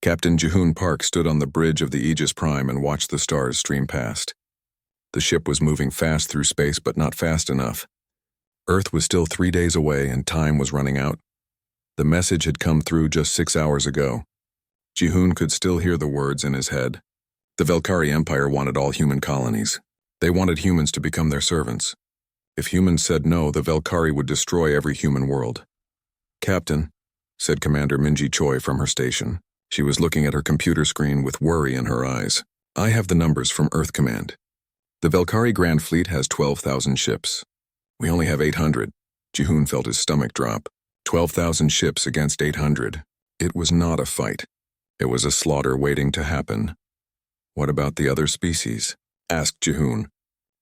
Captain Jihoon Park stood on the bridge of the Aegis Prime and watched the stars stream past. The ship was moving fast through space, but not fast enough. Earth was still 3 days away and time was running out. The message had come through just 6 hours ago. Jihoon could still hear the words in his head. The Velkari Empire wanted all human colonies. They wanted humans to become their servants. If humans said no, the Velkari would destroy every human world. "Captain," said Commander Minji Choi from her station. She was looking at her computer screen with worry in her eyes. "I have the numbers from Earth Command. The Velkari Grand Fleet has 12,000 ships. We only have 800. Jihoon felt his stomach drop. 12,000 ships against 800. It was not a fight. It was a slaughter waiting to happen. "What about the other species?" asked Jihoon.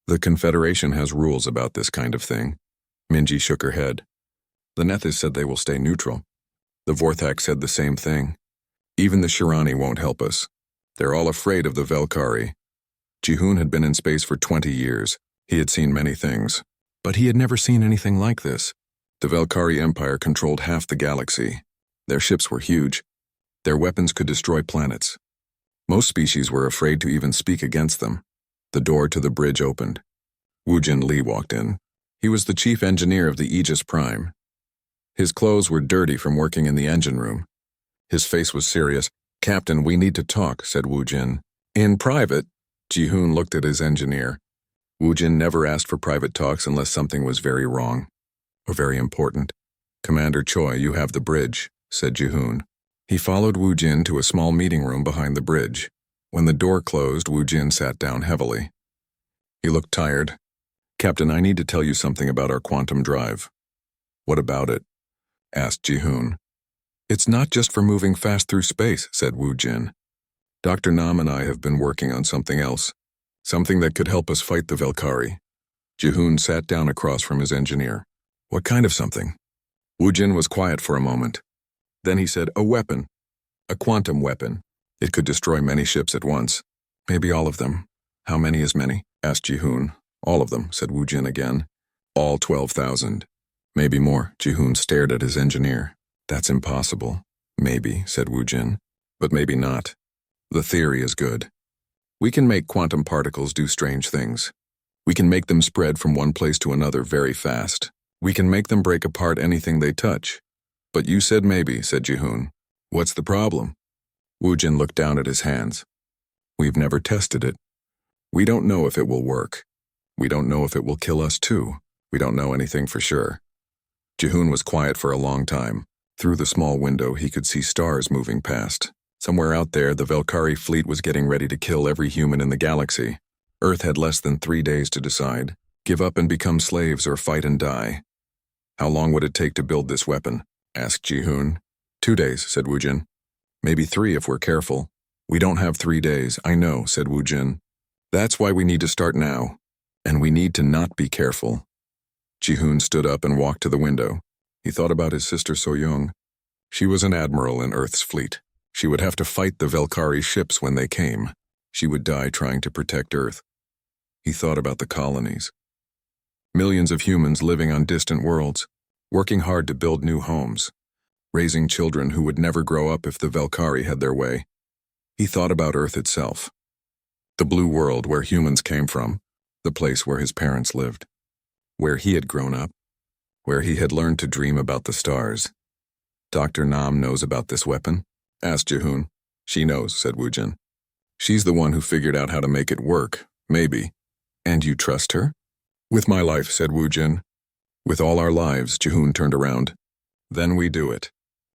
"The Confederation has rules about this kind of thing." Minji shook her head. "The Nethys said they will stay neutral. The Vorthak said the same thing. Even the Shirani won't help us. They're all afraid of the Velkari." Jihoon had been in space for 20 years. He had seen many things. But he had never seen anything like this. The Velkari Empire controlled half the galaxy. Their ships were huge. Their weapons could destroy planets. Most species were afraid to even speak against them. The door to the bridge opened. Woojin Lee walked in. He was the chief engineer of the Aegis Prime. His clothes were dirty from working in the engine room. His face was serious. "Captain, we need to talk," said Woojin. "In private?" Jihoon looked at his engineer. Woojin never asked for private talks unless something was very wrong or very important. "Commander Choi, you have the bridge," said Jihoon. He followed Woojin to a small meeting room behind the bridge. When the door closed, Woojin sat down heavily. He looked tired. "Captain, I need to tell you something about our quantum drive." "What about it?" asked Jihoon. "It's not just for moving fast through space," said Woojin. "Dr. Nam and I have been working on something else, something that could help us fight the Velkari." Jihoon sat down across from his engineer. "What kind of something?" Woojin was quiet for a moment. Then he said, "A weapon. A quantum weapon. It could destroy many ships at once. Maybe all of them." "How many is many?" asked Jihoon. "All of them," said Woojin again. "All 12,000. "Maybe more." Jihoon stared at his engineer. "That's impossible." "Maybe," said Woojin. "But maybe not. The theory is good. We can make quantum particles do strange things. We can make them spread from one place to another very fast. We can make them break apart anything they touch." "But you said maybe," said Jihoon. "What's the problem?" Woojin looked down at his hands. "We've never tested it. We don't know if it will work. We don't know if it will kill us too. We don't know anything for sure." Jihoon was quiet for a long time. Through the small window, he could see stars moving past. Somewhere out there, the Velkari fleet was getting ready to kill every human in the galaxy. Earth had less than 3 days to decide. Give up and become slaves or fight and die. "How long would it take to build this weapon?" asked Jihoon. 2 days, said Woojin. "Maybe 3 if we're careful." "We don't have 3 days, I know," said Woojin. "That's why we need to start now. And we need to not be careful." Jihoon stood up and walked to the window. He thought about his sister So-young. She was an admiral in Earth's fleet. She would have to fight the Velkari ships when they came. She would die trying to protect Earth. He thought about the colonies. Millions of humans living on distant worlds, working hard to build new homes, raising children who would never grow up if the Velkari had their way. He thought about Earth itself. The blue world where humans came from, the place where his parents lived, where he had grown up, where he had learned to dream about the stars. "Dr. Nam knows about this weapon?" asked Jihoon. "She knows," said Woojin. "She's the one who figured out how to make it work, maybe." "And you trust her?" "With my life," said Woojin. "With all our lives," Jihoon turned around. "Then we do it.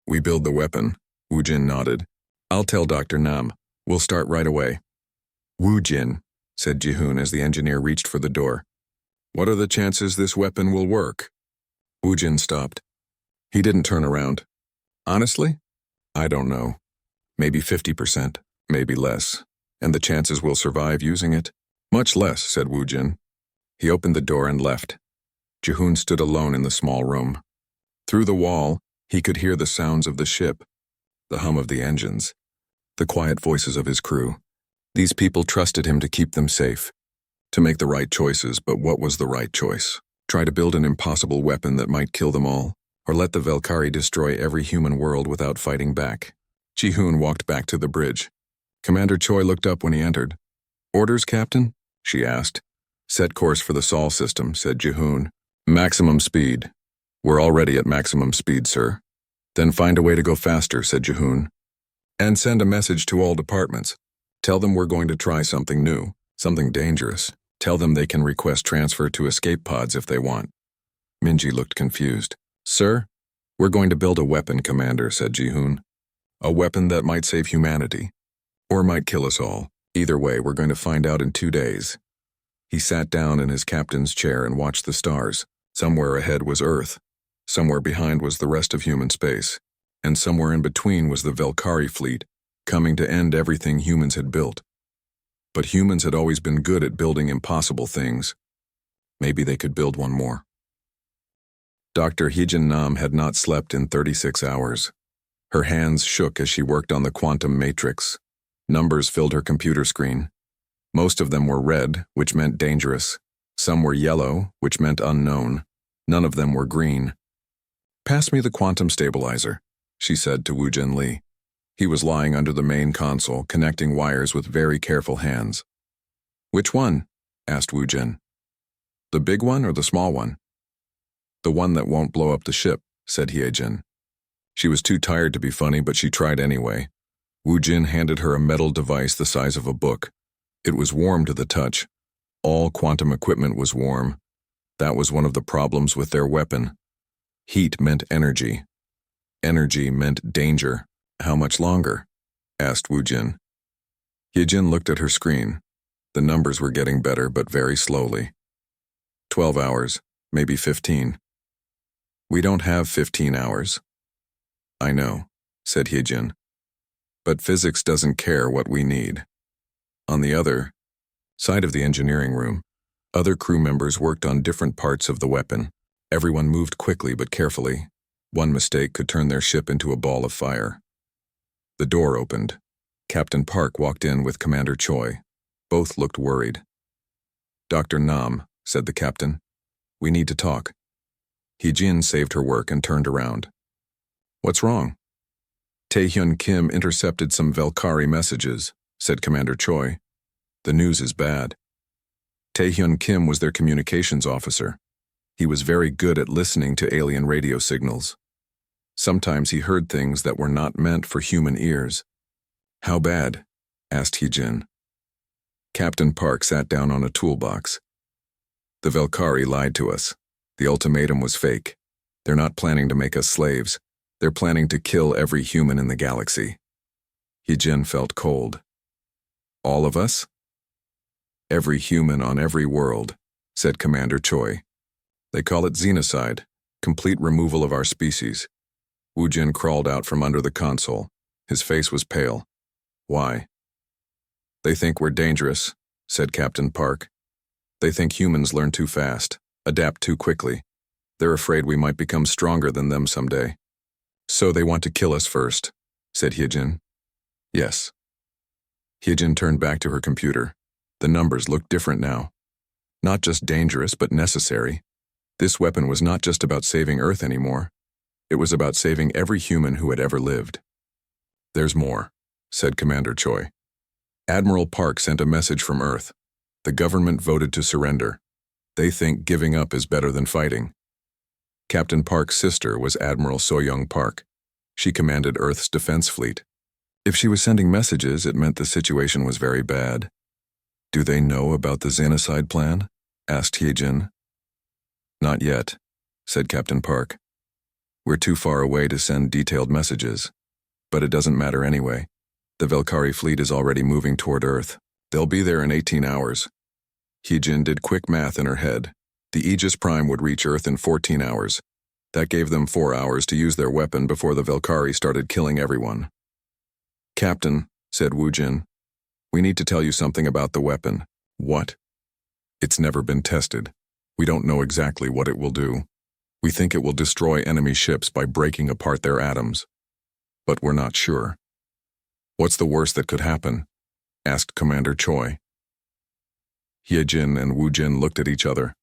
We build the weapon." Woojin nodded. "I'll tell Dr. Nam. We'll start right away." "Woojin," said Jihoon as the engineer reached for the door. "What are the chances this weapon will work?" Woojin stopped. He didn't turn around. "Honestly? I don't know. Maybe 50%, maybe less. And the chances we'll survive using it? Much less," said Woojin. He opened the door and left. Jihoon stood alone in the small room. Through the wall, he could hear the sounds of the ship, the hum of the engines, the quiet voices of his crew. These people trusted him to keep them safe, to make the right choices, but what was the right choice? Try to build an impossible weapon that might kill them all, or let the Velkari destroy every human world without fighting back? Ji-hoon walked back to the bridge. Commander Choi looked up when he entered. "Orders, Captain?" she asked. "Set course for the Sol system," said Ji-hoon. "Maximum speed." "We're already at maximum speed, sir." "Then find a way to go faster," said Ji-hoon. "And send a message to all departments. Tell them we're going to try something new, something dangerous. Tell them they can request transfer to escape pods if they want." Minji looked confused. "Sir? We're going to build a weapon, Commander," said Ji-hoon. "A weapon that might save humanity. Or might kill us all. Either way, we're going to find out in 2 days." He sat down in his captain's chair and watched the stars. Somewhere ahead was Earth. Somewhere behind was the rest of human space. And somewhere in between was the Velkari fleet, coming to end everything humans had built. But humans had always been good at building impossible things. Maybe they could build one more. Dr. Heejin Nam had not slept in 36 hours. Her hands shook as she worked on the quantum matrix. Numbers filled her computer screen. Most of them were red, which meant dangerous. Some were yellow, which meant unknown. None of them were green. "Pass me the quantum stabilizer," she said to Woo-Jin Lee. He was lying under the main console, connecting wires with very careful hands. "Which one?" asked Woo-Jin. "The big one or the small one?" "The one that won't blow up the ship," said Hye-jin. She was too tired to be funny, but she tried anyway. Woo-Jin handed her a metal device the size of a book. It was warm to the touch. All quantum equipment was warm. That was one of the problems with their weapon. Heat meant energy. Energy meant danger. "How much longer?" asked Woo-Jin. Hye-jin looked at her screen. The numbers were getting better, but very slowly. 12 hours, maybe 15. "We don't have 15 hours. "I know," said Hye-jin. "But physics doesn't care what we need." On the other side of the engineering room, other crew members worked on different parts of the weapon. Everyone moved quickly but carefully. One mistake could turn their ship into a ball of fire. The door opened. Captain Park walked in with Commander Choi. Both looked worried. "Dr. Nam," said the captain. "We need to talk." Hye-jin saved her work and turned around. "What's wrong?" "Taehyun Kim intercepted some Velkari messages," said Commander Choi. "The news is bad." Taehyun Kim was their communications officer. He was very good at listening to alien radio signals. Sometimes he heard things that were not meant for human ears. "How bad?" asked Hye-jin. Captain Park sat down on a toolbox. "The Velkari lied to us. The ultimatum was fake. They're not planning to make us slaves. They're planning to kill every human in the galaxy." Hye-jin felt cold. "All of us?" "Every human on every world," said Commander Choi. "They call it xenocide, complete removal of our species." Woo-Jin crawled out from under the console. His face was pale. "Why?" "They think we're dangerous," said Captain Park. "They think humans learn too fast, adapt too quickly. They're afraid we might become stronger than them someday. So they want to kill us first," said Hye-jin. "Yes." Hye-jin turned back to her computer. The numbers looked different now. Not just dangerous, but necessary. This weapon was not just about saving Earth anymore. It was about saving every human who had ever lived. "There's more," said Commander Choi. "Admiral Park sent a message from Earth. The government voted to surrender. They think giving up is better than fighting." Captain Park's sister was Admiral So-young Park. She commanded Earth's defense fleet. If she was sending messages, it meant the situation was very bad. "Do they know about the xenocide plan?" asked Hye-jin. "Not yet," said Captain Park. "We're too far away to send detailed messages. But it doesn't matter anyway. The Velkari fleet is already moving toward Earth. They'll be there in 18 hours. Hye-jin did quick math in her head. The Aegis Prime would reach Earth in 14 hours. That gave them 4 hours to use their weapon before the Velkari started killing everyone. "Captain," said Woo-Jin, "we need to tell you something about the weapon." "What?" "It's never been tested. We don't know exactly what it will do. We think it will destroy enemy ships by breaking apart their atoms. But we're not sure." "What's the worst that could happen?" asked Commander Choi. Hye-jin and Woo-Jin looked at each other.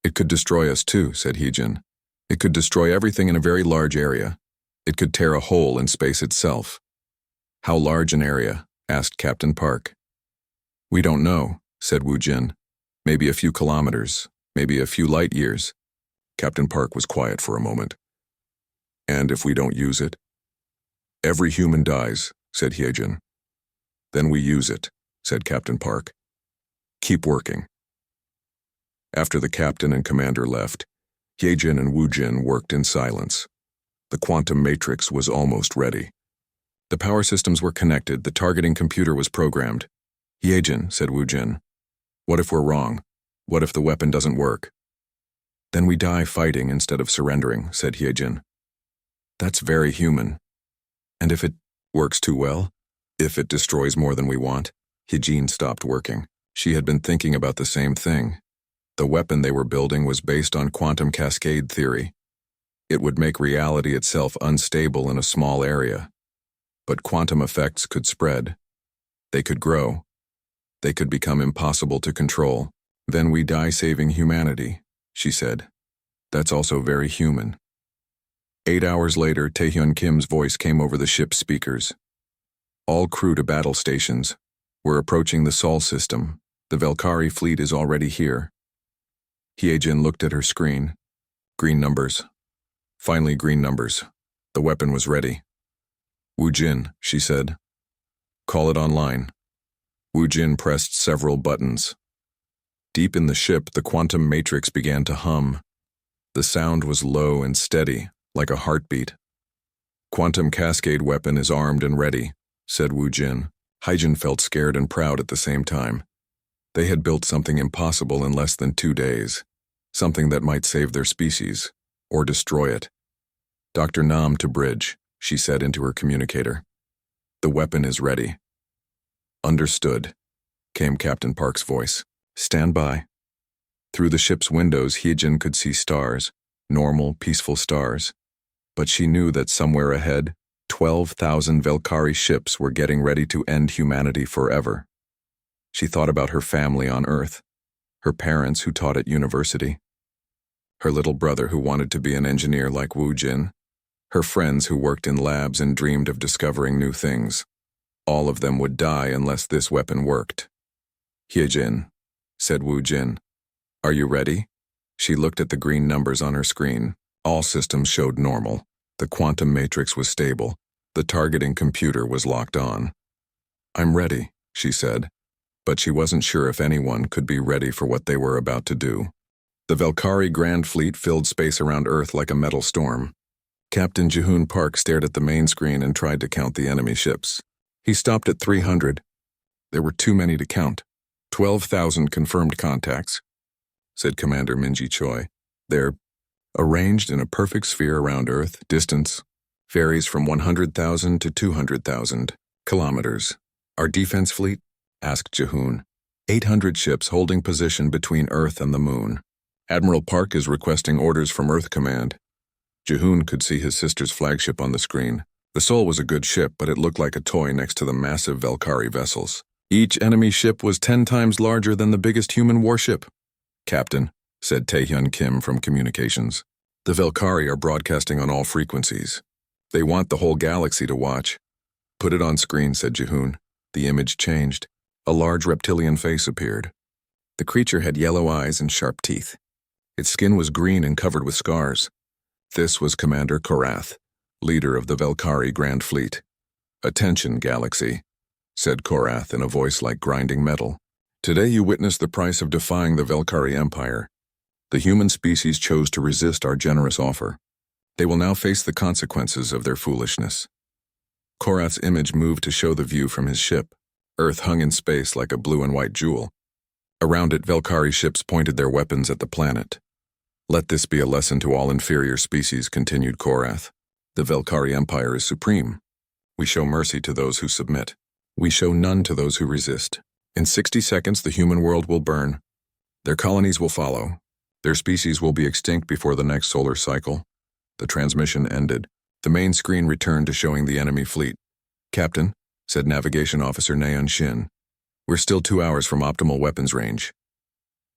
"It could destroy us too," said Hye-jin. "It could destroy everything in a very large area. It could tear a hole in space itself. How large an area? Asked Captain Park. We don't know, said Wu Jin. Maybe a few kilometers, maybe a few light years. Captain Park was quiet for a moment. And if we don't use it? Every human dies, said Hyejin. Then we use it, said Captain Park. Keep working. After the captain and commander left, Hyejin and Wu Jin worked in silence. The quantum matrix was almost ready. The power systems were connected, the targeting computer was programmed. Hyejin, said Wu Jin. What if we're wrong? What if the weapon doesn't work? Then we die fighting instead of surrendering, said Hyejin. That's very human. And if it works too well? If it destroys more than we want? Hyejin stopped working. She had been thinking about the same thing. The weapon they were building was based on quantum cascade theory. It would make reality itself unstable in a small area. But quantum effects could spread. They could grow. They could become impossible to control. Then we die saving humanity, she said. That's also very human. 8 hours later, Taehyun Kim's voice came over the ship's speakers. All crew to battle stations. We're approaching the Sol system. The Velkari fleet is already here. Hyejin looked at her screen. Green numbers. Finally, green numbers. The weapon was ready. Wu Jin, she said. Call it online. Wu Jin pressed several buttons. Deep in the ship, the quantum matrix began to hum. The sound was low and steady, like a heartbeat. Quantum cascade weapon is armed and ready, said Wu Jin. Hyejin felt scared and proud at the same time. They had built something impossible in less than 2 days. Something that might save their species, or destroy it. Dr. Nam to bridge, she said into her communicator. The weapon is ready. Understood, came Captain Park's voice. Stand by. Through the ship's windows, Hyejin could see stars, normal, peaceful stars. But she knew that somewhere ahead, 12,000 Velkari ships were getting ready to end humanity forever. She thought about her family on Earth, her parents who taught at university, her little brother who wanted to be an engineer like Wu Jin, her friends who worked in labs and dreamed of discovering new things. All of them would die unless this weapon worked. Hyejin, said Wu Jin. Are you ready? She looked at the green numbers on her screen. All systems showed normal. The quantum matrix was stable. The targeting computer was locked on. I'm ready, she said. But she wasn't sure if anyone could be ready for what they were about to do. The Velkari Grand Fleet filled space around Earth like a metal storm. Captain Jaehoon Park stared at the main screen and tried to count the enemy ships. He stopped at 300. There were too many to count. 12,000 confirmed contacts, said Commander Minji Choi. They're arranged in a perfect sphere around Earth. Distance varies from 100,000 to 200,000 kilometers. Our defense fleet? Asked Jaehoon. 800 ships holding position between Earth and the Moon. Admiral Park is requesting orders from Earth Command. Jaehoon could see his sister's flagship on the screen. The Sol was a good ship, but it looked like a toy next to the massive Velkari vessels. Each enemy ship was 10 times larger than the biggest human warship. Captain, said Taehyun Kim from communications. The Velkari are broadcasting on all frequencies. They want the whole galaxy to watch. Put it on screen, said Jaehoon. The image changed. A large reptilian face appeared. The creature had yellow eyes and sharp teeth. Its skin was green and covered with scars. This was Commander Korath, leader of the Velkari Grand Fleet. Attention, Galaxy, said Korath in a voice like grinding metal. Today you witness the price of defying the Velkari Empire. The human species chose to resist our generous offer. They will now face the consequences of their foolishness. Korath's image moved to show the view from his ship. Earth hung in space like a blue and white jewel. Around it, Velkari ships pointed their weapons at the planet. Let this be a lesson to all inferior species, continued Korath. The Velkari Empire is supreme. We show mercy to those who submit. We show none to those who resist. In 60 seconds, the human world will burn. Their colonies will follow. Their species will be extinct before the next solar cycle. The transmission ended. The main screen returned to showing the enemy fleet. Captain, said Navigation Officer Naeun Shin, we're still 2 hours from optimal weapons range.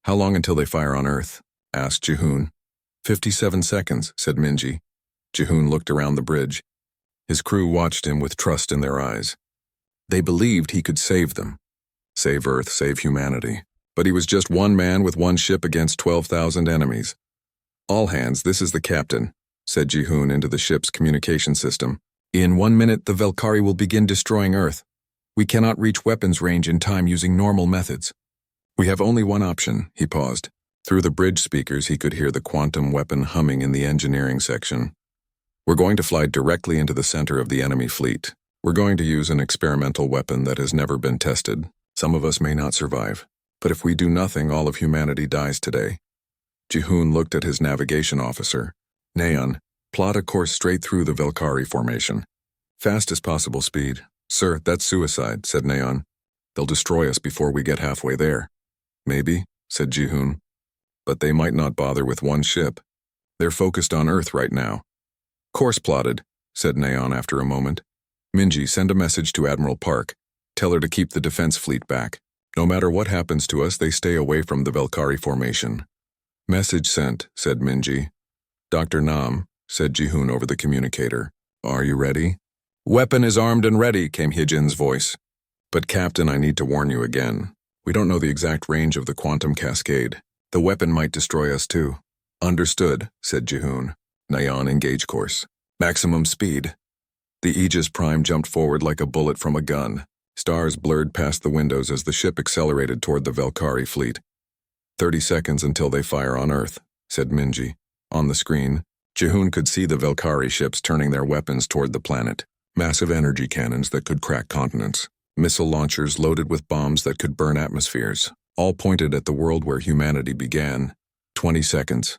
How long until they fire on Earth? Asked Jaehoon. 57 seconds, said Minji. Jaehoon looked around the bridge. His crew watched him with trust in their eyes. They believed he could save them. Save Earth, save humanity. But he was just one man with one ship against 12,000 enemies. "All hands, this is the captain," said Jihoon into the ship's communication system. "In 1 minute, the Velkari will begin destroying Earth. We cannot reach weapons range in time using normal methods." "We have only one option," he paused. Through the bridge speakers, he could hear the quantum weapon humming in the engineering section. "We're going to fly directly into the center of the enemy fleet. We're going to use an experimental weapon that has never been tested. Some of us may not survive. But if we do nothing, all of humanity dies today." Jihoon looked at his navigation officer. "Neon, plot a course straight through the Velkari formation. Fastest possible speed." "Sir, that's suicide," said Neon. "They'll destroy us before we get halfway there." "Maybe," said Jihoon. "But they might not bother with one ship. They're focused on Earth right now." "Course plotted," said Neon after a moment. "Minji, send a message to Admiral Park. Tell her to keep the defense fleet back. No matter what happens to us, they stay away from the Velkari formation." "Message sent," said Minji. "Dr. Nam," said Jihoon over the communicator. "Are you ready?" "Weapon is armed and ready," came Hijin's voice. "But Captain, I need to warn you again. We don't know the exact range of the quantum cascade. The weapon might destroy us too." "Understood," said Jihoon. "Neon, engage course. Maximum speed." The Aegis Prime jumped forward like a bullet from a gun. Stars blurred past the windows as the ship accelerated toward the Velkari fleet. 30 seconds until they fire on Earth," said Minji. On the screen, Jihoon could see the Velkari ships turning their weapons toward the planet. Massive energy cannons that could crack continents. Missile launchers loaded with bombs that could burn atmospheres. All pointed at the world where humanity began. 20 seconds.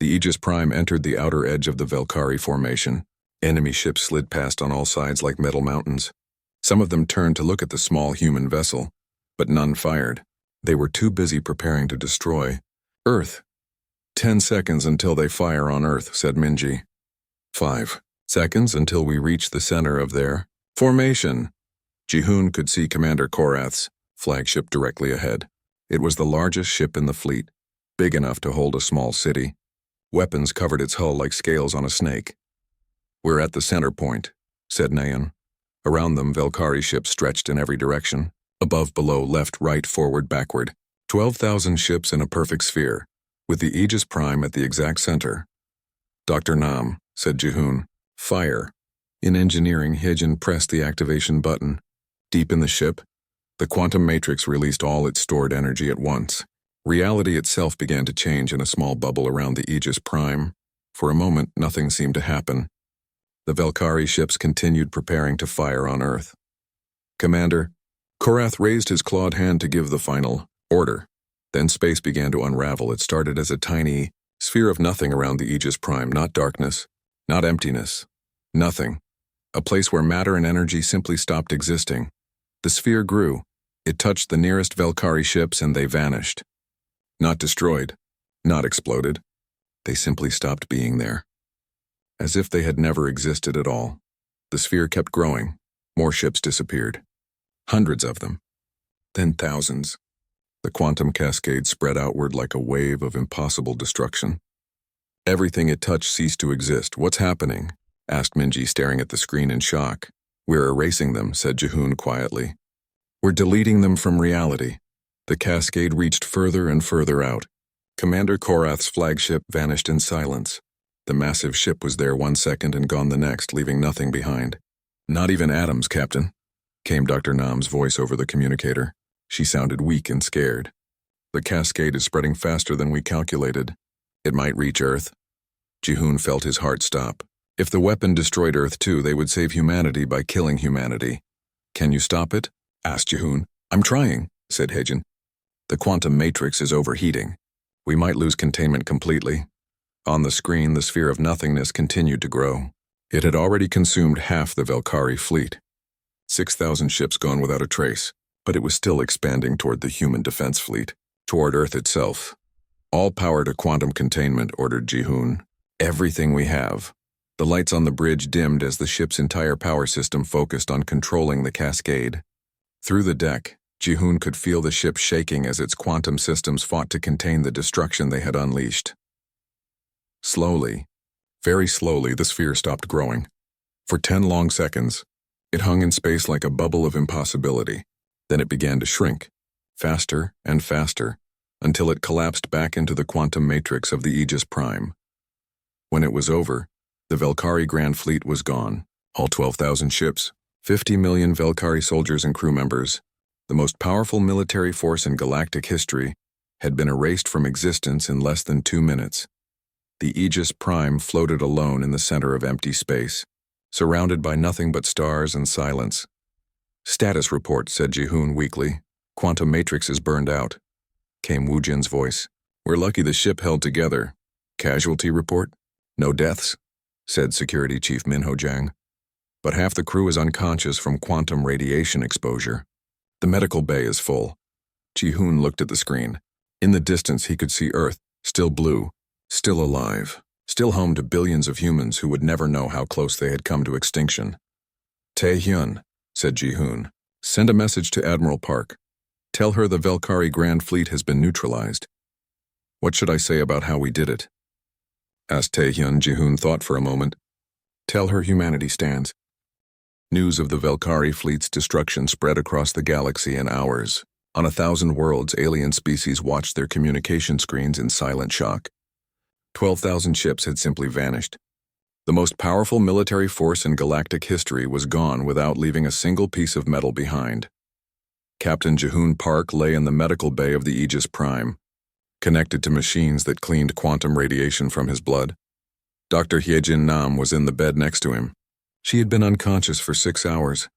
The Aegis Prime entered the outer edge of the Velkari formation. Enemy ships slid past on all sides like metal mountains. Some of them turned to look at the small human vessel, but none fired. They were too busy preparing to destroy Earth. 10 seconds until they fire on Earth, said Minji. 5 seconds until we reach the center of their formation. Jihoon could see Commander Korath's flagship directly ahead. It was the largest ship in the fleet, big enough to hold a small city. Weapons covered its hull like scales on a snake. "We're at the center point," said Nayan. Around them, Velkari ships stretched in every direction. Above, below, left, right, forward, backward. 12,000 ships in a perfect sphere, with the Aegis Prime at the exact center. "Dr. Nam," said Jihoon. "Fire." In engineering, Hijin pressed the activation button. Deep in the ship, the quantum matrix released all its stored energy at once. Reality itself began to change in a small bubble around the Aegis Prime. For a moment, nothing seemed to happen. The Velkari ships continued preparing to fire on Earth. "Commander," Korath raised his clawed hand to give the final order. Then space began to unravel. It started as a tiny sphere of nothing around the Aegis Prime, not darkness, not emptiness, nothing. A place where matter and energy simply stopped existing. The sphere grew. It touched the nearest Velkari ships and they vanished. Not destroyed, not exploded. They simply stopped being there. As if they had never existed at all. The sphere kept growing. More ships disappeared. Hundreds of them. Then thousands. The quantum cascade spread outward like a wave of impossible destruction. Everything it touched ceased to exist. "What's happening?" asked Minji, staring at the screen in shock. "We're erasing them," said Jihoon quietly. "We're deleting them from reality." The cascade reached further and further out. Commander Korath's flagship vanished in silence. The massive ship was there 1 second and gone the next, leaving nothing behind. "Not even atoms, Captain," came Dr. Nam's voice over the communicator. She sounded weak and scared. "The cascade is spreading faster than we calculated. It might reach Earth." Jihoon felt his heart stop. If the weapon destroyed Earth too, they would save humanity by killing humanity. "Can you stop it?" asked Jihoon. "I'm trying," said Hijin. "The quantum matrix is overheating. We might lose containment completely." On the screen, the sphere of nothingness continued to grow. It had already consumed half the Velkari fleet. 6,000 ships gone without a trace, but it was still expanding toward the human defense fleet, toward Earth itself. "All power to quantum containment," ordered Jihoon. "Everything we have." The lights on the bridge dimmed as the ship's entire power system focused on controlling the cascade. Through the deck, Jihoon could feel the ship shaking as its quantum systems fought to contain the destruction they had unleashed. Slowly, very slowly, the sphere stopped growing. For 10 long seconds, It hung in space like a bubble of impossibility. Then it began to shrink, faster and faster, until it collapsed back into the quantum matrix of the Aegis Prime. When it was over, the Velkari Grand Fleet was gone. All 12,000 ships, 50 million Velkari soldiers and crew members, the most powerful military force in galactic history, had been erased from existence in less than 2 minutes. The Aegis Prime floated alone in the center of empty space, surrounded by nothing but stars and silence. "Status report," said Jihoon weakly. "Quantum matrix is burned out," came Wu Jin's voice. "We're lucky the ship held together." "Casualty report? No deaths," said Security Chief Minho Jiang. "But half the crew is unconscious from quantum radiation exposure. The medical bay is full." Jihoon looked at the screen. In the distance he could see Earth, still blue, still alive, still home to billions of humans who would never know how close they had come to extinction. "Tae-hyun," said Jihoon, "send a message to Admiral Park. Tell her the Velkari Grand Fleet has been neutralized." "What should I say about how we did it?" asked Tae-hyun. Jihoon thought for a moment. "Tell her humanity stands." News of the Velkari fleet's destruction spread across the galaxy in hours. On 1,000 worlds, alien species watched their communication screens in silent shock. 12,000 ships had simply vanished. The most powerful military force in galactic history was gone without leaving a single piece of metal behind. Captain Jihoon Park lay in the medical bay of the Aegis Prime, connected to machines that cleaned quantum radiation from his blood. Dr. Hyejin Nam was in the bed next to him. She had been unconscious for 6 hours.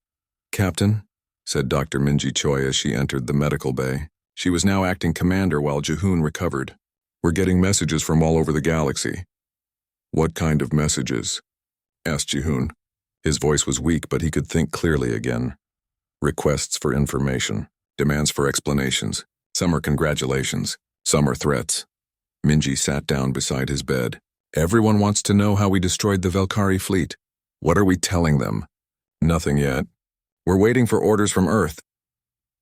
"Captain," said Dr. Minji Choi as she entered the medical bay. She was now acting commander while Jihoon recovered. "We're getting messages from all over the galaxy." "What kind of messages?" asked Jihoon. His voice was weak, but he could think clearly again. "Requests for information, demands for explanations. Some are congratulations, some are threats." Minji sat down beside his bed. "Everyone wants to know how we destroyed the Velkari fleet. What are we telling them?" "Nothing yet. We're waiting for orders from Earth."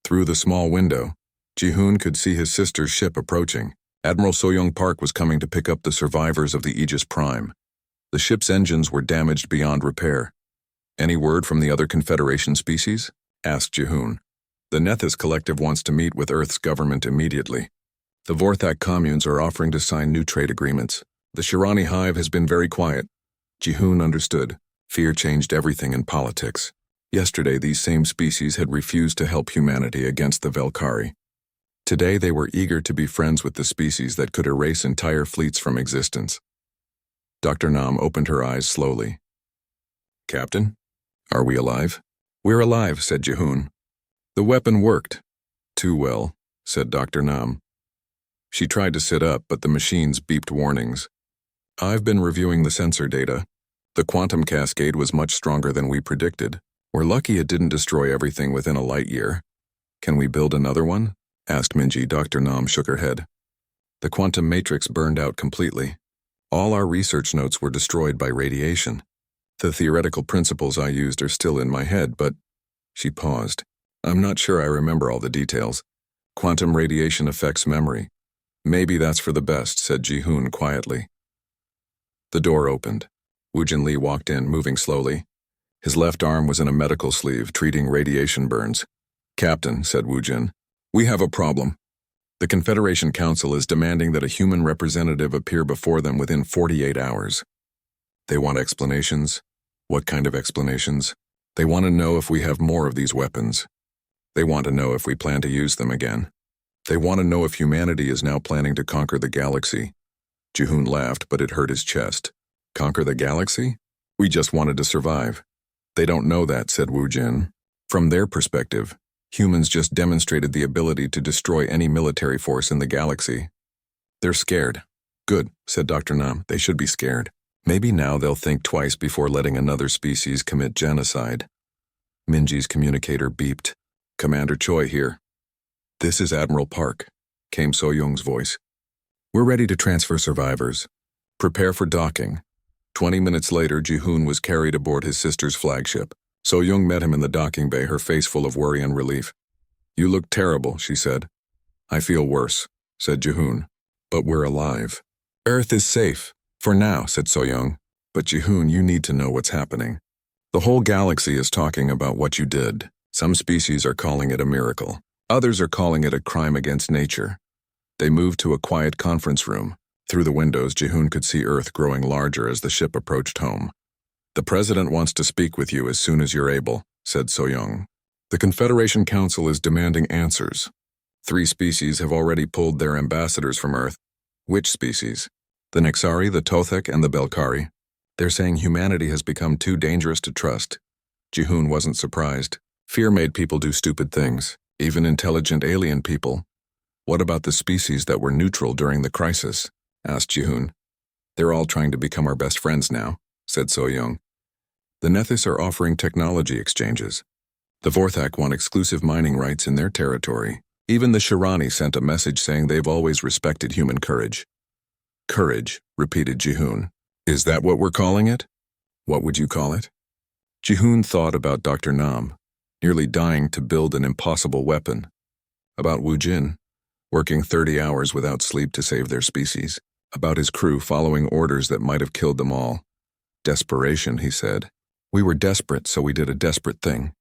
Through the small window, Jihoon could see his sister's ship approaching. Admiral Soyoung Park was coming to pick up the survivors of the Aegis Prime. The ship's engines were damaged beyond repair. "Any word from the other Confederation species?" asked Jihoon. "The Nethys Collective wants to meet with Earth's government immediately. The Vorthak communes are offering to sign new trade agreements. The Shirani Hive has been very quiet." Jihoon understood. Fear changed everything in politics. Yesterday, these same species had refused to help humanity against the Velkari. Today, they were eager to be friends with the species that could erase entire fleets from existence. Dr. Nam opened her eyes slowly. "Captain, are we alive?" "We're alive," said Jihoon. "The weapon worked." "Too well," said Dr. Nam. She tried to sit up, but the machines beeped warnings. "I've been reviewing the sensor data. The quantum cascade was much stronger than we predicted. We're lucky it didn't destroy everything within a light year." "Can we build another one?" asked Minji. Dr. Nam shook her head. "The quantum matrix burned out completely. All our research notes were destroyed by radiation. The theoretical principles I used are still in my head, but—" She paused. "I'm not sure I remember all the details. Quantum radiation affects memory. Maybe that's for the best," said Jihoon quietly. The door opened. Woojin Lee walked in, moving slowly. His left arm was in a medical sleeve, treating radiation burns. "Captain," said Woojin, "we have a problem. The Confederation Council is demanding that a human representative appear before them within 48 hours. They want explanations." "What kind of explanations?" "They want to know if we have more of these weapons. They want to know if we plan to use them again. They want to know if humanity is now planning to conquer the galaxy." Jihoon laughed, but it hurt his chest. "Conquer the galaxy? We just wanted to survive." "They don't know that," said Wu Jin. "From their perspective, humans just demonstrated the ability to destroy any military force in the galaxy. They're scared." "Good," said Dr. Nam. "They should be scared. Maybe now they'll think twice before letting another species commit genocide." Minji's communicator beeped. "Commander Choi here." "This is Admiral Park," came So-young's voice. "We're ready to transfer survivors. Prepare for docking." 20 minutes later, Jihoon was carried aboard his sister's flagship. So-young met him in the docking bay, her face full of worry and relief. "You look terrible," she said. "I feel worse," said Jihoon. "But we're alive." "Earth is safe. For now," said So-young. "But Jihoon, you need to know what's happening." The whole galaxy is talking about what you did. Some species are calling it a miracle. Others are calling it a crime against nature. They moved to a quiet conference room. Through the windows, Jihoon could see Earth growing larger as the ship approached home. "The President wants to speak with you as soon as you're able," said So-young. "The Confederation Council is demanding answers. 3 species have already pulled their ambassadors from Earth." "Which species?" "The Nexari, the Tothek, and the Belkari. They're saying humanity has become too dangerous to trust." Jihoon wasn't surprised. Fear made people do stupid things, even intelligent alien people. "What about the species that were neutral during the crisis?" asked Jihoon. "They're all trying to become our best friends now," said So-young. "The Nethys are offering technology exchanges. The Vorthak want exclusive mining rights in their territory. Even the Shirani sent a message saying they've always respected human courage." "Courage," repeated Jihoon. "Is that what we're calling it?" "What would you call it?" Jihoon thought about Dr. Nam, nearly dying to build an impossible weapon. About Wu Jin, working 30 hours without sleep to save their species. About his crew following orders that might have killed them all. "Desperation," he said. "We were desperate, so we did a desperate thing."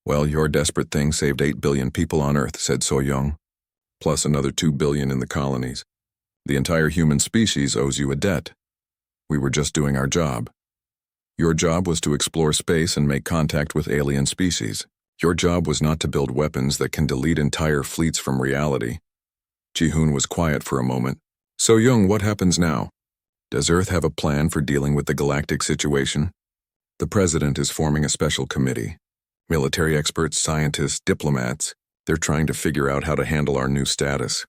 "Well, your desperate thing saved 8 billion people on Earth," said So-young, "plus another 2 billion in the colonies. The entire human species owes you a debt. We were just doing our job. Your job was to explore space and make contact with alien species. Your job was not to build weapons that can delete entire fleets from reality." Jihoon was quiet for a moment. "So-young, what happens now? Does Earth have a plan for dealing with the galactic situation?" "The President is forming a special committee. Military experts, scientists, diplomats. They're trying to figure out how to handle our new status."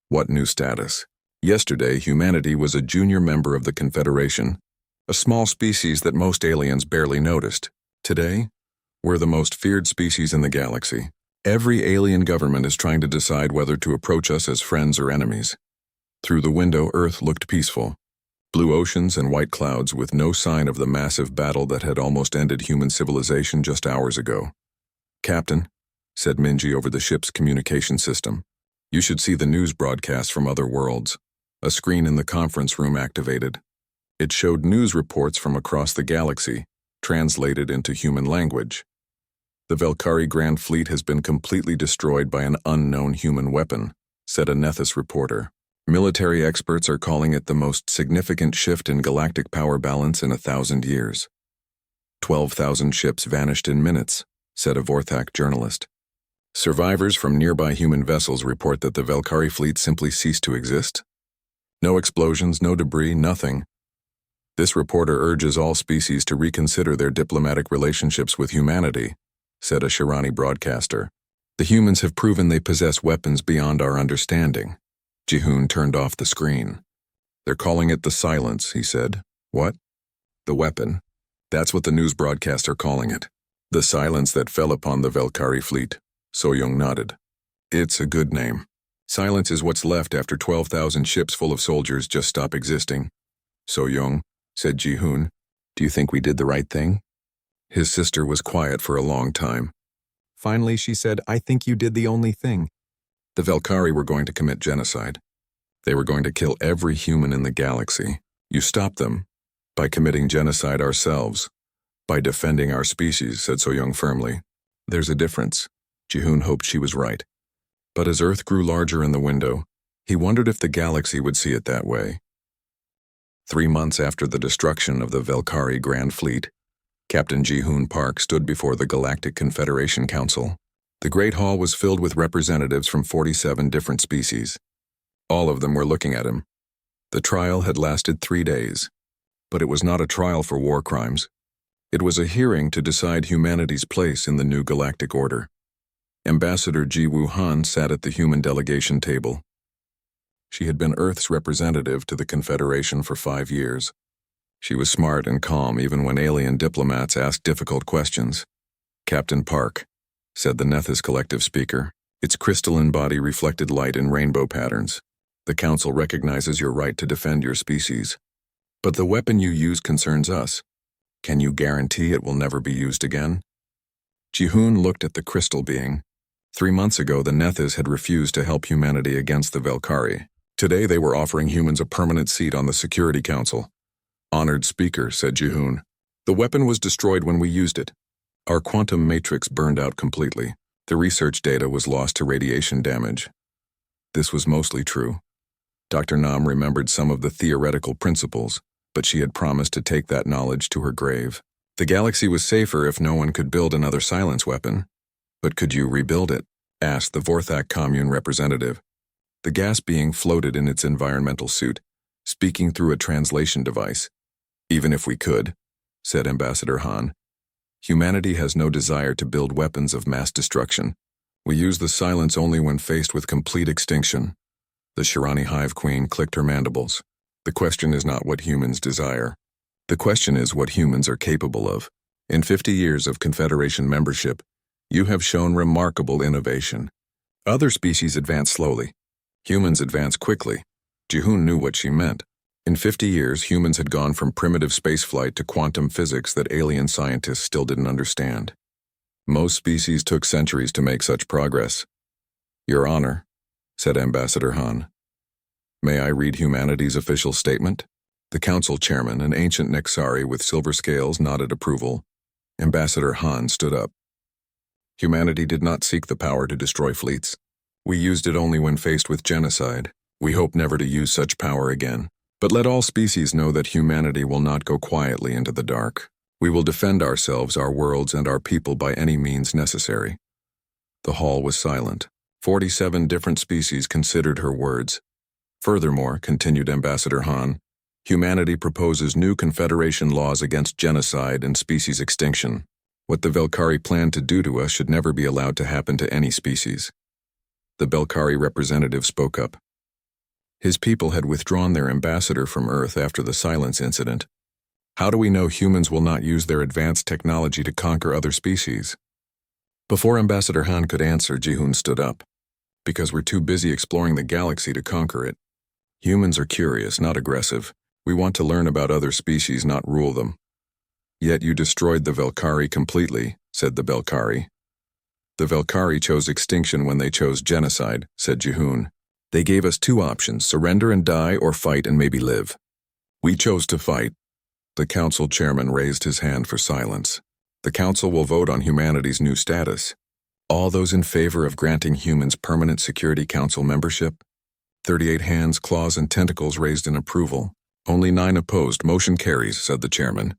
"What new status?" "Yesterday, humanity was a junior member of the Confederation, a small species that most aliens barely noticed. Today, we're the most feared species in the galaxy. Every alien government is trying to decide whether to approach us as friends or enemies." Through the window, Earth looked peaceful. Blue oceans and white clouds with no sign of the massive battle that had almost ended human civilization just hours ago. "Captain," said Minji over the ship's communication system, "you should see the news broadcasts from other worlds." A screen in the conference room activated. It showed news reports from across the galaxy, translated into human language. "The Velkari Grand Fleet has been completely destroyed by an unknown human weapon," said a Nethys reporter. "Military experts are calling it the most significant shift in galactic power balance in 1,000 years. 12,000 ships vanished in minutes," said a Vorthak journalist. "Survivors from nearby human vessels report that the Velkari fleet simply ceased to exist. No explosions, no debris, nothing. This reporter urges all species to reconsider their diplomatic relationships with humanity," said a Shirani broadcaster. "The humans have proven they possess weapons beyond our understanding." Jihoon turned off the screen. "They're calling it the silence," he said. "What?" "The weapon. That's what the news broadcasts are calling it. The silence that fell upon the Velkari fleet." So-young nodded. "It's a good name. Silence is what's left after 12,000 ships full of soldiers just stop existing." "So-young," said Jihoon, "do you think we did the right thing?" His sister was quiet for a long time. Finally, she said, "I think you did the only thing." "The Velkari were going to commit genocide. They were going to kill every human in the galaxy. You stopped them by committing genocide ourselves, by defending our species," said So-young firmly. "There's a difference." Jihoon hoped she was right. But as Earth grew larger in the window, he wondered if the galaxy would see it that way. 3 months after the destruction of the Velkari Grand Fleet, Captain Jihoon Park stood before the Galactic Confederation Council. The Great Hall was filled with representatives from 47 different species. All of them were looking at him. The trial had lasted 3 days. But it was not a trial for war crimes. It was a hearing to decide humanity's place in the new galactic order. Ambassador Ji Woo-han sat at the human delegation table. She had been Earth's representative to the Confederation for 5 years. She was smart and calm even when alien diplomats asked difficult questions. "Captain Park," said the Nethys collective speaker, "its crystalline body reflected light in rainbow patterns. The Council recognizes your right to defend your species. But the weapon you use concerns us. Can you guarantee it will never be used again?" Jihoon looked at the crystal being. 3 months ago, the Nethys had refused to help humanity against the Velkari. Today, they were offering humans a permanent seat on the Security Council. "Honored speaker," said Jihoon. The weapon was destroyed when we used it. Our quantum matrix burned out completely. The research data was lost to radiation damage. This was mostly true. Dr. Nam remembered some of the theoretical principles, but she had promised to take that knowledge to her grave. The galaxy was safer if no one could build another silence weapon. But could you rebuild it? Asked the Vorthak commune representative. The gas being floated in its environmental suit, speaking through a translation device. Even if we could, said Ambassador Han, humanity has no desire to build weapons of mass destruction. We use the silence only when faced with complete extinction. The Shirani Hive Queen clicked her mandibles. The question is not what humans desire. The question is what humans are capable of. In 50 years of Confederation membership, you have shown remarkable innovation. Other species advance slowly. Humans advance quickly. Ji-hoon knew what she meant. In 50 years, humans had gone from primitive spaceflight to quantum physics that alien scientists still didn't understand. Most species took centuries to make such progress. Your Honor, said Ambassador Han. May I read humanity's official statement? The council chairman, an ancient Nexari with silver scales, nodded approval. Ambassador Han stood up. Humanity did not seek the power to destroy fleets. We used it only when faced with genocide. We hope never to use such power again. But let all species know that humanity will not go quietly into the dark. We will defend ourselves, our worlds, and our people by any means necessary. The hall was silent. 47 different species considered her words. Furthermore, continued Ambassador Han, humanity proposes new Confederation laws against genocide and species extinction. What the Velkari plan to do to us should never be allowed to happen to any species. The Belkari representative spoke up. His people had withdrawn their ambassador from Earth after the silence incident. How do we know humans will not use their advanced technology to conquer other species? Before Ambassador Han could answer, Ji-hoon stood up. Because we're too busy exploring the galaxy to conquer it. Humans are curious, not aggressive. We want to learn about other species, not rule them. Yet you destroyed the Velkari completely, said the Belkari. The Velkari chose extinction when they chose genocide, said Ji-hoon. They gave us two options, surrender and die or fight and maybe live. We chose to fight. The council chairman raised his hand for silence. The council will vote on humanity's new status. All those in favor of granting humans permanent Security Council membership? 38 hands, claws, and tentacles raised in approval. Only 9 opposed. Motion carries, said the chairman.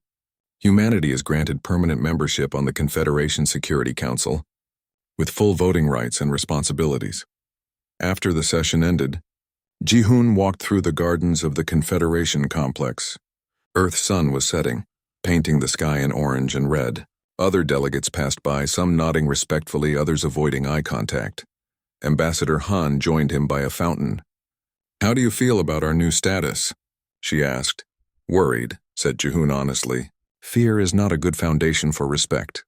Humanity is granted permanent membership on the Confederation Security Council, with full voting rights and responsibilities. After the session ended, Ji-hoon walked through the gardens of the Confederation complex. Earth's sun was setting, painting the sky in orange and red. Other delegates passed by, some nodding respectfully, others avoiding eye contact. Ambassador Han joined him by a fountain. How do you feel about our new status? She asked. Worried, said Ji-hoon honestly. Fear is not a good foundation for respect.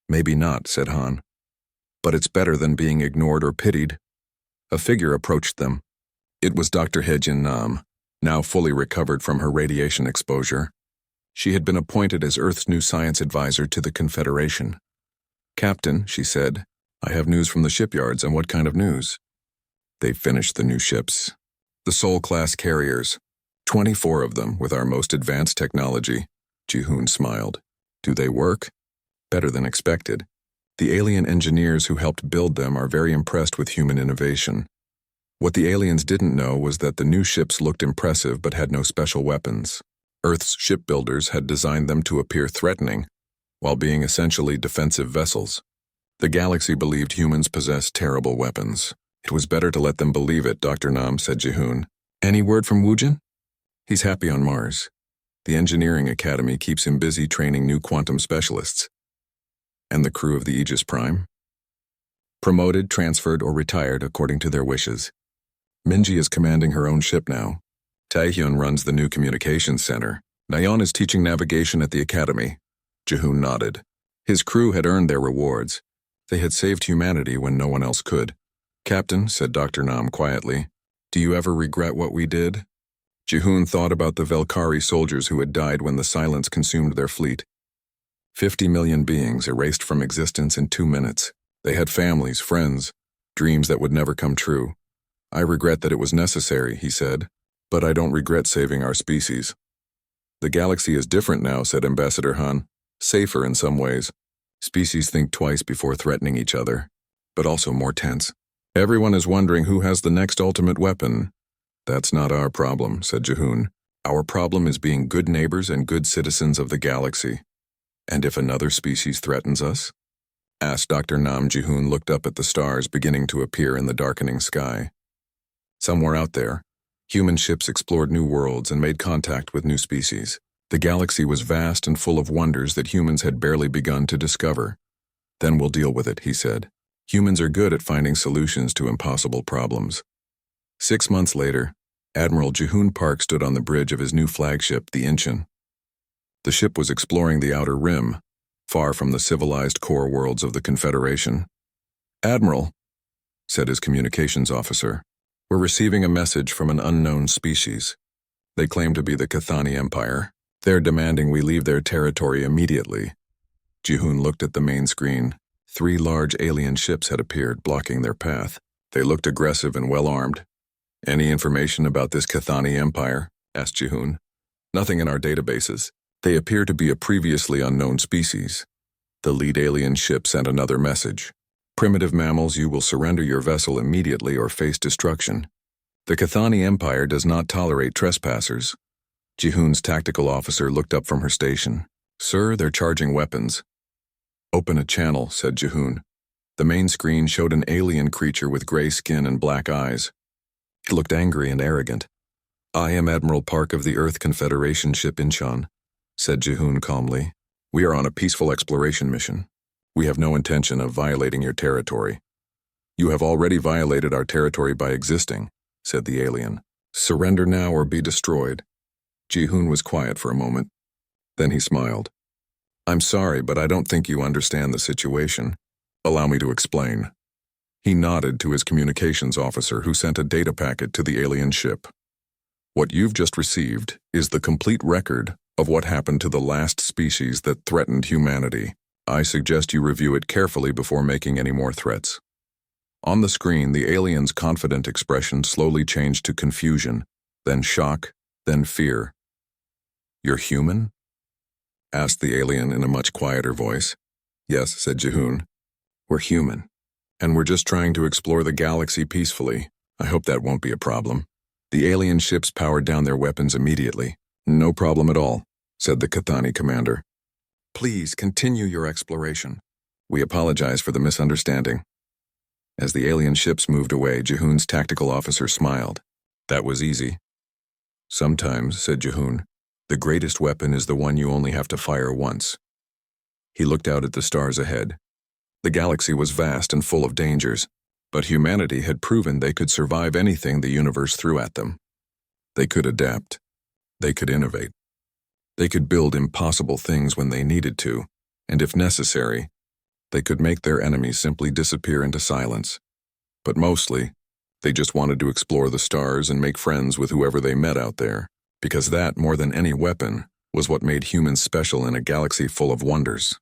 Maybe not, said Han. But it's better than being ignored or pitied. A figure approached them. It was Dr. Hye-jin Nam, now fully recovered from her radiation exposure. She had been appointed as Earth's new science advisor to the Confederation. Captain, she said, I have news from the shipyards. And what kind of news? They've finished the new ships. The Sol-class carriers. 24 of them with our most advanced technology. Ji-hoon smiled. Do they work? Better than expected. The alien engineers who helped build them are very impressed with human innovation. What the aliens didn't know was that the new ships looked impressive but had no special weapons. Earth's shipbuilders had designed them to appear threatening, while being essentially defensive vessels. The galaxy believed humans possessed terrible weapons. It was better to let them believe it, Dr. Nam, said Ji-hoon. Any word from Woojin? He's happy on Mars. The engineering academy keeps him busy training new quantum specialists. And the crew of the Aegis Prime? Promoted, transferred, or retired according to their wishes. Minji is commanding her own ship now. Taehyun runs the new communications center. Nayeon is teaching navigation at the academy. Ji-hoon nodded. His crew had earned their rewards. They had saved humanity when no one else could. Captain, said Dr. Nam quietly, do you ever regret what we did? Ji-hoon thought about the Velkari soldiers who had died when the silence consumed their fleet. 50 million beings erased from existence in 2 minutes. They had families, friends, dreams that would never come true. I regret that it was necessary, he said, but I don't regret saving our species. The galaxy is different now, said Ambassador Han. Safer in some ways. Species think twice before threatening each other, but also more tense. Everyone is wondering who has the next ultimate weapon. That's not our problem, said Jihoon. Our problem is being good neighbors and good citizens of the galaxy. And if another species threatens us? Asked Dr. Nam. Jihoon looked up at the stars beginning to appear in the darkening sky. Somewhere out there, human ships explored new worlds and made contact with new species. The galaxy was vast and full of wonders that humans had barely begun to discover. Then we'll deal with it, he said. Humans are good at finding solutions to impossible problems. 6 months later, Admiral Jihoon Park stood on the bridge of his new flagship, the Incheon. The ship was exploring the outer rim, far from the civilized core worlds of the Confederation. Admiral, said his communications officer, we're receiving a message from an unknown species. They claim to be the Cathani Empire. They're demanding we leave their territory immediately. Jihoon looked at the main screen. 3 large alien ships had appeared, blocking their path. They looked aggressive and well-armed. Any information about this Cathani Empire? Asked Jihoon. Nothing in our databases. They appear to be a previously unknown species. The lead alien ship sent another message. Primitive mammals, you will surrender your vessel immediately or face destruction. The Cathani Empire does not tolerate trespassers. Jihoon's tactical officer looked up from her station. Sir, they're charging weapons. Open a channel, said Jihoon. The main screen showed an alien creature with gray skin and black eyes. It looked angry and arrogant. I am Admiral Park of the Earth Confederation ship Incheon, said Jihoon calmly. We are on a peaceful exploration mission. We have no intention of violating your territory. You have already violated our territory by existing, said the alien. Surrender now or be destroyed. Jihoon was quiet for a moment. Then he smiled. I'm sorry, but I don't think you understand the situation. Allow me to explain. He nodded to his communications officer, who sent a data packet to the alien ship. What you've just received is the complete record of what happened to the last species that threatened humanity. I suggest you review it carefully before making any more threats. On the screen, the alien's confident expression slowly changed to confusion, then shock, then fear. You're human? Asked the alien in a much quieter voice. Yes, said Jihoon. We're human, and we're just trying to explore the galaxy peacefully. I hope that won't be a problem. The alien ships powered down their weapons immediately. No problem at all, said the Cathani commander. Please continue your exploration. We apologize for the misunderstanding. As the alien ships moved away, Jihoon's tactical officer smiled. That was easy. Sometimes, said Jihoon, the greatest weapon is the one you only have to fire once. He looked out at the stars ahead. The galaxy was vast and full of dangers, but humanity had proven they could survive anything the universe threw at them. They could adapt. They could innovate. They could build impossible things when they needed to, and if necessary, they could make their enemies simply disappear into silence. But mostly, they just wanted to explore the stars and make friends with whoever they met out there, because that, more than any weapon, was what made humans special in a galaxy full of wonders.